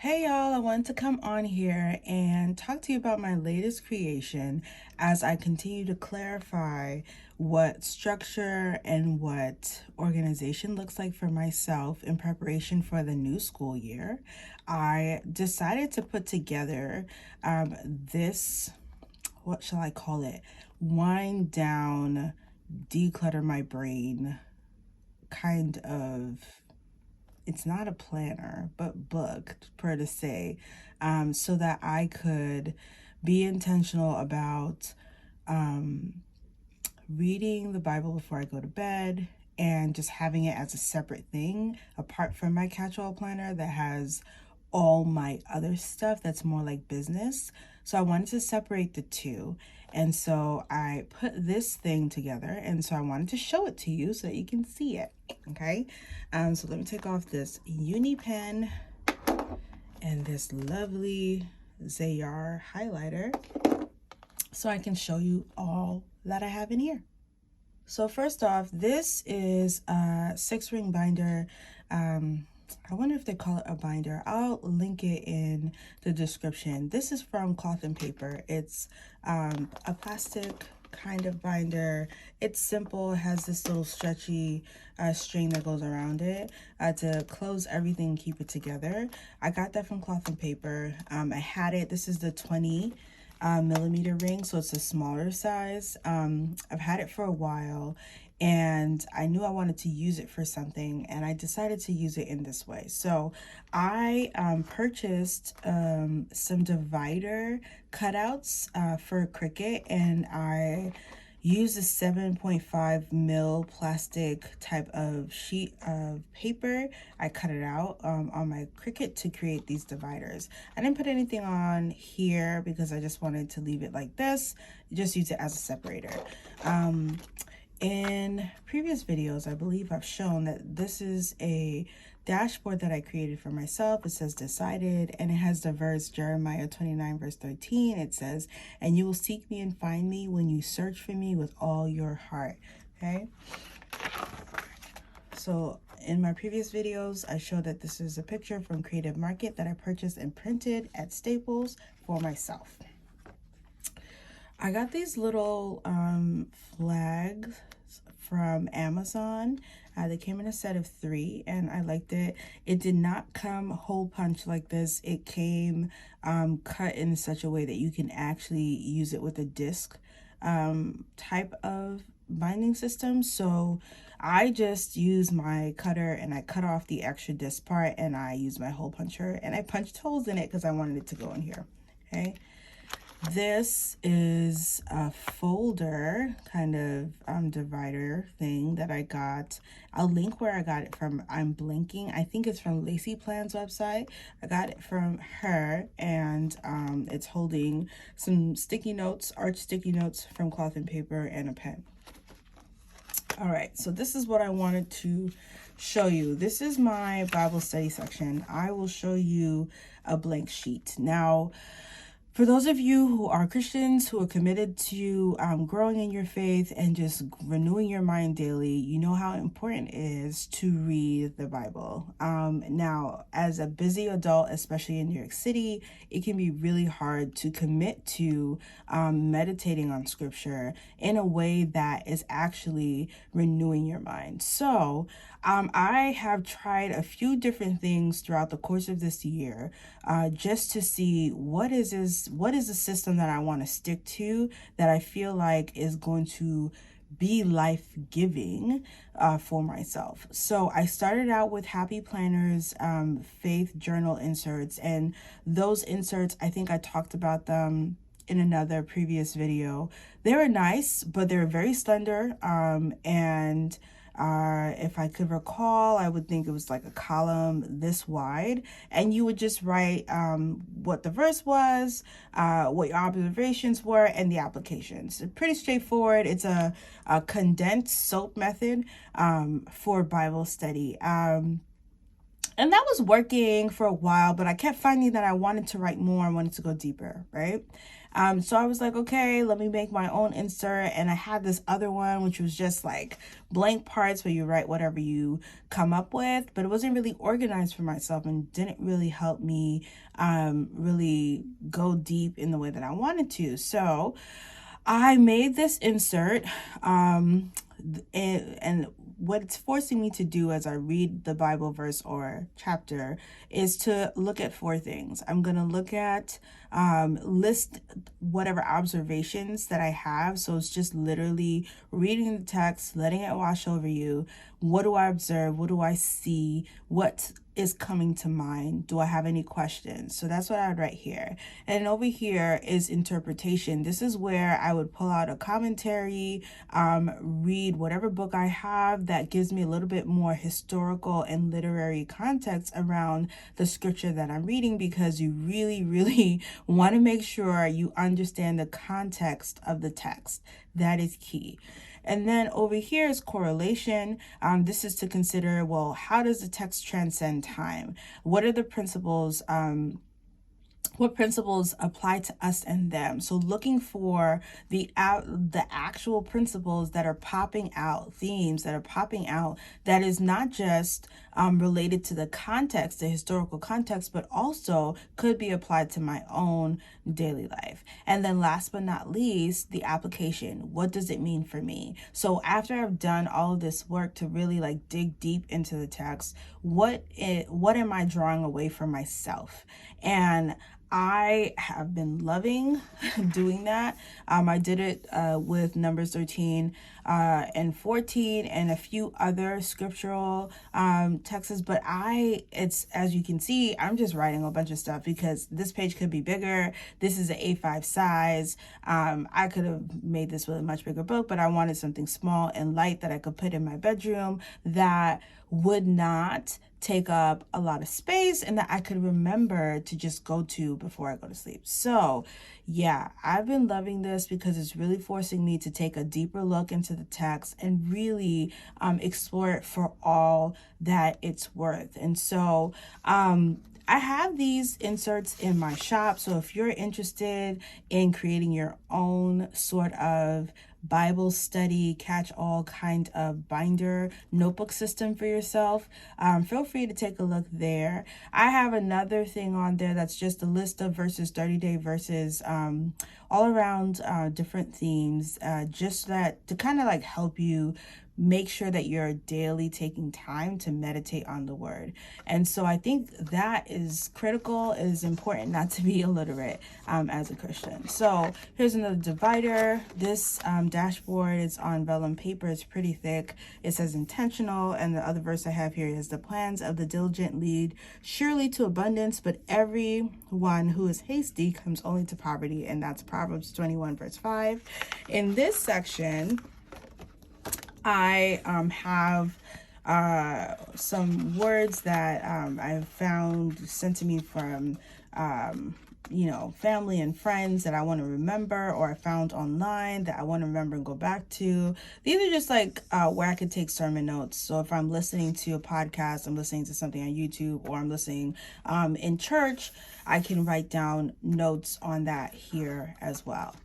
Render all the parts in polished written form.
Hey y'all, I wanted to come on here and talk to you about my latest creation as I continue to clarify what structure and what organization looks like for myself in preparation for the new school year. I decided to put together this, what shall I call it? Wind down, declutter my brain kind of, it's not a planner, but book, per to say, so that I could be intentional about reading the Bible before I go to bed and just having it as a separate thing apart from my catch-all planner that has all my other stuff that's more like business. So I wanted to separate the two. And so I put this thing together. And so I wanted to show it to you so that you can see it. Okay. So let me take off this uni pen and this lovely Zayar highlighter so I can show you all that I have in here. So first off, this is a 6-ring binder. I wonder if they call it a binder. I'll link it in the description. This is from Cloth and Paper. It's a plastic kind of binder. It's simple. It has this little stretchy string that goes around it to close everything, keep it together. I got that from Cloth and Paper. I had it. This is the 20 millimeter ring, so it's a smaller size. I've had it for a while and I knew I wanted to use it for something, and I decided to use it in this way. So I purchased some divider cutouts for Cricut, and I used a 7.5 mil plastic type of sheet of paper. I cut it out on my Cricut to create these dividers. I didn't put anything on here because I just wanted to leave it like this, just use it as a separator. In previous videos, I believe I've shown that this is a dashboard that I created for myself. It says decided, and it has the verse Jeremiah 29 verse 13. It says, and you will seek me and find me when you search for me with all your heart. Okay, so in my previous videos, I showed that this is a picture from Creative Market that I purchased and printed at Staples for myself. I got these little flags from Amazon. They came in a set of 3 and I liked it. It did not come hole punch like this. It came cut in such a way that you can actually use it with a disc type of binding system. So I just used my cutter and I cut off the extra disc part, and I used my hole puncher and I punched holes in it because I wanted it to go in here. Okay. This is a folder kind of divider thing that I got. I'll link where I got it from. I'm blinking. I think it's from Lacey Plan's website. I got it from her, and it's holding some sticky notes, art sticky notes from Cloth and Paper, and a pen. All right, so this is what I wanted to show you. This is my Bible study section. I will show you a blank sheet. Now, for those of you who are Christians, who are committed to growing in your faith and just renewing your mind daily, you know how important it is to read the Bible. Now, as a busy adult, especially in New York City, it can be really hard to commit to meditating on scripture in a way that is actually renewing your mind. So I have tried a few different things throughout the course of this year just to see what is the system that I want to stick to, that I feel like is going to be life-giving for myself. So I started out with Happy Planners, faith journal inserts, and those inserts, I think I talked about them in another previous video. They were nice, but they were very slender, and if I could recall, I would think it was like a column this wide, and you would just write what the verse was, what your observations were, and the applications. Pretty straightforward. It's a condensed SOAP method for Bible study. And that was working for a while, but I kept finding that I wanted to write more. I wanted to go deeper, right? So I was like, okay, let me make my own insert. And I had this other one, which was just like blank parts where you write whatever you come up with, but it wasn't really organized for myself and didn't really help me really go deep in the way that I wanted to. So I made this insert, and what it's forcing me to do as I read the Bible verse or chapter is to look at four things. I'm going to look at, list whatever observations that I have. So it's just literally reading the text, letting it wash over you. What do I observe? What do I see? What is coming to mind? Do I have any questions? So that's what I would write here. And over here is interpretation. This is where I would pull out a commentary, read whatever book I have that gives me a little bit more historical and literary context around the scripture that I'm reading, because you really want to make sure you understand the context of the text. That is key. And then over here is correlation. This is to consider, well, how does the text transcend time? What are the principles? What principles apply to us and them? So looking for the actual principles that are popping out, themes that are popping out, that is not just related to the context, the historical context, but also could be applied to my own daily life. And then last but not least, the application. What does it mean for me? So after I've done all of this work to really like dig deep into the text, what am I drawing away from myself? And I have been loving doing that. I did it with Numbers 13 and 14 and a few other scriptural texts. But it's, as you can see, I'm just writing a bunch of stuff because this page could be bigger. This is an A5 size. I could have made this with a much bigger book, but I wanted something small and light that I could put in my bedroom that would not take up a lot of space and that I could remember to just go to before I go to sleep. So yeah, I've been loving this because it's really forcing me to take a deeper look into the text and really explore it for all that it's worth. And so I have these inserts in my shop. So if you're interested in creating your own sort of Bible study, catch-all kind of binder notebook system for yourself, feel free to take a look there. I have another thing on there that's just a list of verses, 30-day verses, all around different themes, just that to kind of like help you make sure that you're daily taking time to meditate on the word. And so I think that is critical. It is important not to be illiterate as a Christian. So here's another divider. This dashboard is on vellum paper. It's pretty thick. It says intentional. And the other verse I have here is the plans of the diligent lead surely to abundance, but everyone who is hasty comes only to poverty. And that's Proverbs 21 verse 5. In this section, I have some words that I've found sent to me from, family and friends that I want to remember, or I found online that I want to remember and go back to. These are just like where I could take sermon notes. So if I'm listening to a podcast, I'm listening to something on YouTube, or I'm listening in church, I can write down notes on that here as well.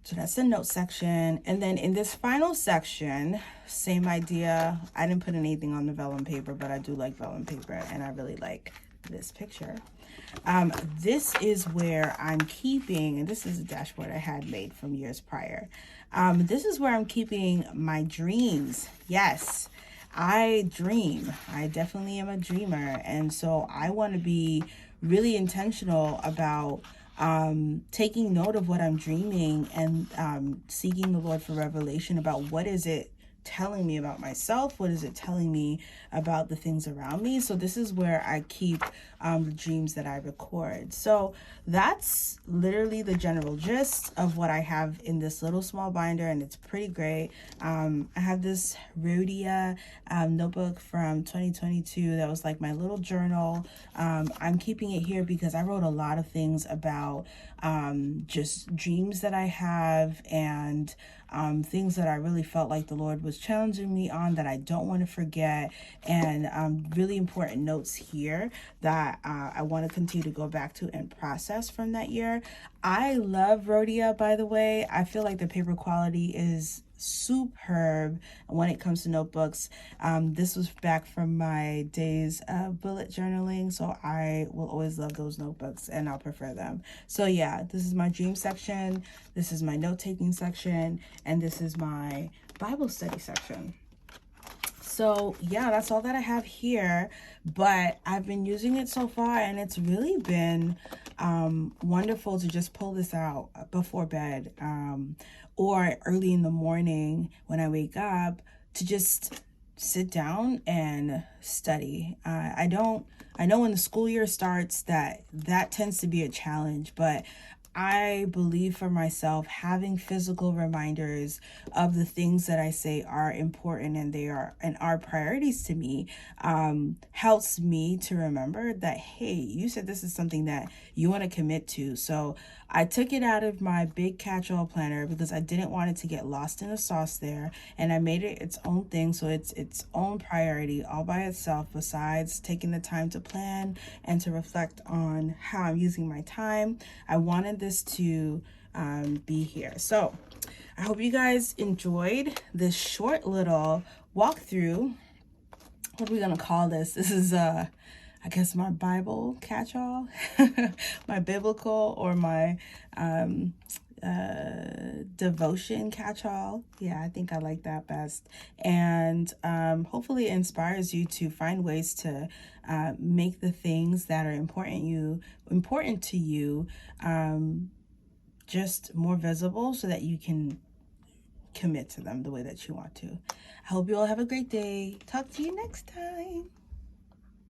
So that's the note section. And then in this final section, same idea. I didn't put anything on the vellum paper, but I do like vellum paper, and I really like this picture. This is where I'm keeping, and this is a dashboard I had made from years prior. This is where I'm keeping my dreams. Yes, I dream. I definitely am a dreamer. And so I want to be really intentional about taking note of what I'm dreaming and seeking the Lord for revelation about what is it telling me about myself, what is it telling me about the things around me. So this is where I keep the dreams that I record. So that's literally the general gist of what I have in this little small binder, and it's pretty great. I have this Rhodia notebook from 2022 that was like my little journal. I'm keeping it here because I wrote a lot of things about just dreams that I have, and things that I really felt like the Lord was challenging me on that I don't want to forget, and really important notes here that I want to continue to go back to and process from that year. I love Rhodia, by the way. I feel like the paper quality is superb when it comes to notebooks. This was back from my days of bullet journaling, so I will always love those notebooks and I'll prefer them. So yeah, this is my dream section, this is my note-taking section, and this is my Bible study section. So yeah, that's all that I have here, but I've been using it so far and it's really been wonderful to just pull this out before bed or early in the morning when I wake up to just sit down and study. I know when the school year starts that tends to be a challenge, but I believe for myself, having physical reminders of the things that I say are important and they are priorities to me, helps me to remember that, hey, you said this is something that you want to commit to. So I took it out of my big catch-all planner because I didn't want it to get lost in the sauce there, and I made it its own thing, so it's its own priority all by itself, besides taking the time to plan and to reflect on how I'm using my time. I wanted this to be here. So I hope you guys enjoyed this short little walkthrough. What are we gonna call this? This is I guess my Bible catch-all, my biblical or my devotion catch-all. Yeah, I think I like that best. And hopefully it inspires you to find ways to make the things that are important to you just more visible so that you can commit to them the way that you want to. I hope you all have a great day. Talk to you next time.